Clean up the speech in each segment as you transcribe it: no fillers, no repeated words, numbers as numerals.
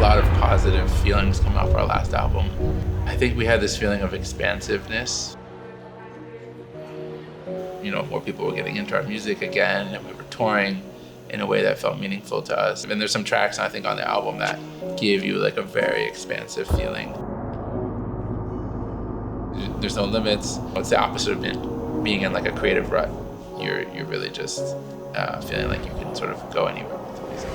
lot of positive feelings coming off our last album. I think we had this feeling of expansiveness. You know, more people were getting into our music again, and we were touring in a way that felt meaningful to us. And there's some tracks, I think, on the album that give you like a very expansive feeling. There's no limits. It's the opposite of being in like a creative rut. You're really just feeling like you can sort of go anywhere with the music.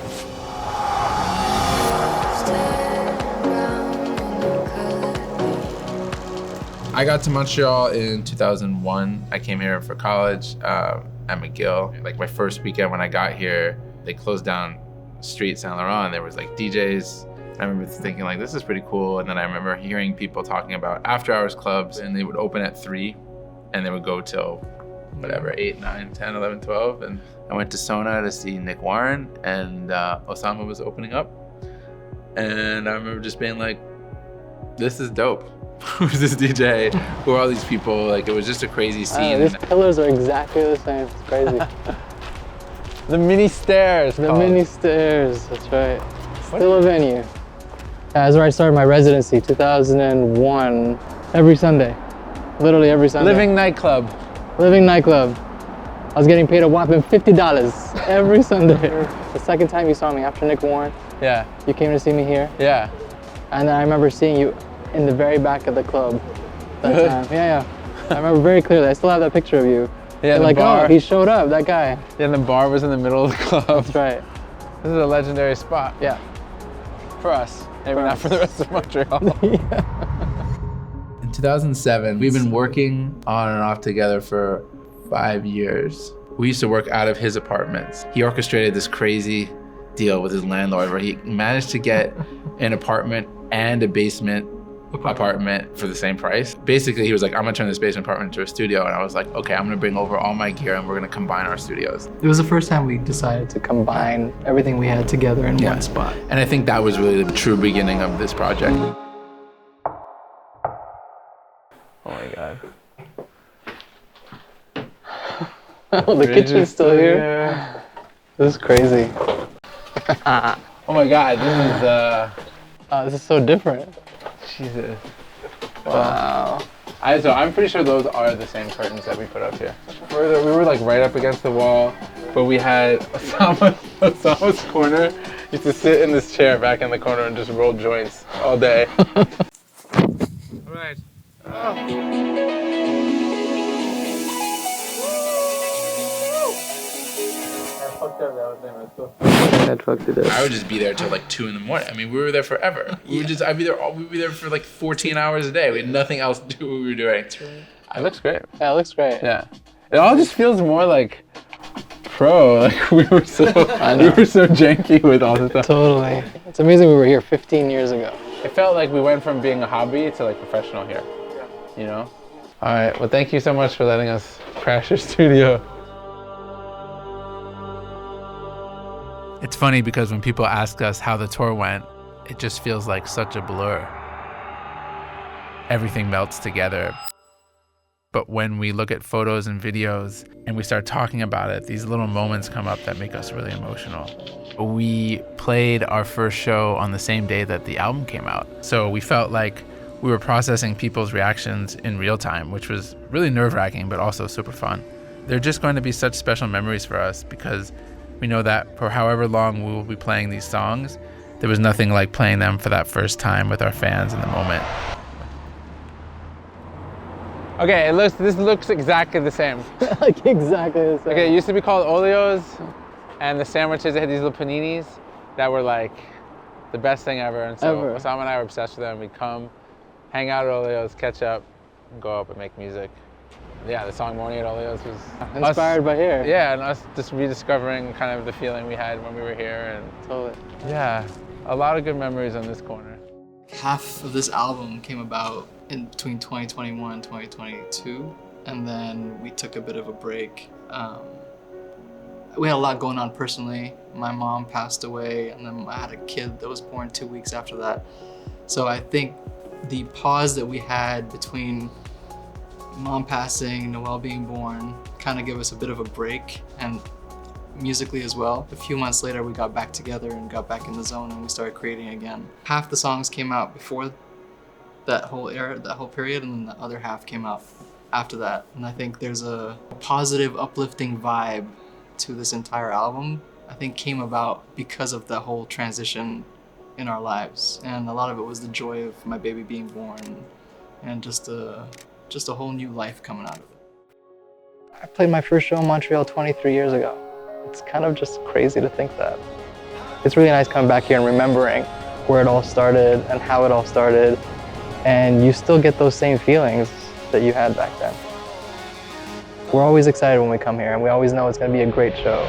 I got to Montreal in 2001. I came here for college at McGill. Like my first weekend when I got here, they closed down Street Saint Laurent. There was like DJs. I remember thinking like, this is pretty cool. And then I remember hearing people talking about after hours clubs, and they would open at 3 and they would go till whatever, 8, 9, 10, 11, 12. And I went to Sona to see Nick Warren, and Osama was opening up. And I remember just being like, this is dope. Who's this DJ? Who are all these people? Like, it was just a crazy scene. These pillars are exactly the same. It's crazy. The mini stairs. The mini stairs, that's right. Still a venue. That's where I started my residency, 2001. Every Sunday. Literally every Sunday. Living nightclub. Living nightclub. I was getting paid a whopping $50 every Sunday. The second time you saw me after Nick Warren, Yeah. you came to see me here. Yeah. And then I remember seeing you in the very back of the club that time. Yeah. I remember very clearly. I still have that picture of you. Yeah, You're like, bar. oh, he showed up, that guy. Yeah, and the bar was in the middle of the club. That's right. This is a legendary spot. Yeah. For us. Maybe not for the rest of Montreal. In 2007, we've been working on and off together for 5 years. We used to work out of his apartments. He orchestrated this crazy deal with his landlord where he managed to get an apartment and a basement apartment for the same price. Basically, he was like, I'm gonna turn this basement apartment into a studio. And I was like, okay, I'm gonna bring over all my gear and we're gonna combine our studios. It was the first time we decided to combine everything we had together in one spot. And I think that was really the true beginning of this project. Oh my God. Oh, the kitchen's still here. This is crazy. Oh my God, this This is so different. Jesus. Wow. So I'm pretty sure those are the same curtains that we put up here. Further, we were like right up against the wall, but we had Osama's corner. He used to sit in this chair back in the corner and just roll joints all day. All right. I would just be there till like 2 in the morning. I mean, we were there forever. We'd be there for like 14 hours a day. We had nothing else to do what we were doing. It looks great. Yeah, it looks great. Yeah. It all just feels more like pro. Like we were so janky with all this stuff. Totally. It's amazing we were here 15 years ago. It felt like we went from being a hobby to like professional here. Yeah. You know? All right. Well, thank you so much for letting us crash your studio. It's funny because when people ask us how the tour went, it just feels like such a blur. Everything melts together. But when we look at photos and videos and we start talking about it, these little moments come up that make us really emotional. We played our first show on the same day that the album came out. So we felt like we were processing people's reactions in real time, which was really nerve-wracking, but also super fun. They're just going to be such special memories for us because we know that for however long we will be playing these songs, there was nothing like playing them for that first time with our fans in the moment. Okay, this looks exactly the same. Like exactly the same. Okay, it used to be called Oleos, and the sandwiches, they had these little paninis that were like the best thing ever. And so Osama and I were obsessed with them. We'd come, hang out at Oleos, catch up, and go up and make music. Yeah, the song Morning at Oleos was inspired by here. Yeah, and us just rediscovering kind of the feeling we had when we were here. And totally. Yeah, a lot of good memories on this corner. Half of this album came about in between 2021 and 2022, and then we took a bit of a break. We had a lot going on personally. My mom passed away, and then I had a kid that was born 2 weeks after that. So I think the pause that we had between Mom passing, Noel being born, kind of gave us a bit of a break, and musically as well. A few months later, we got back together and got back in the zone, and we started creating again. Half the songs came out before that whole era, that whole period, and then the other half came out after that. And I think there's a positive, uplifting vibe to this entire album. I think came about because of the whole transition in our lives, and a lot of it was the joy of my baby being born, and just a whole new life coming out of it. I played my first show in Montreal 23 years ago. It's kind of just crazy to think that. It's really nice coming back here and remembering where it all started and how it all started, and you still get those same feelings that you had back then. We're always excited when we come here, and we always know it's going to be a great show.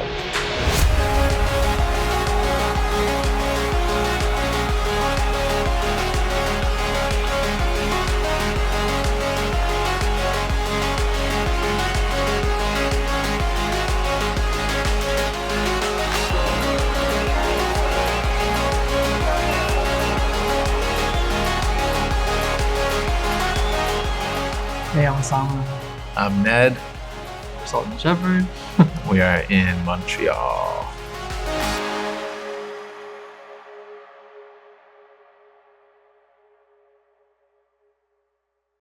Hey, I'm Sultan. I'm Ned. Sultan Shepard. We are in Montreal.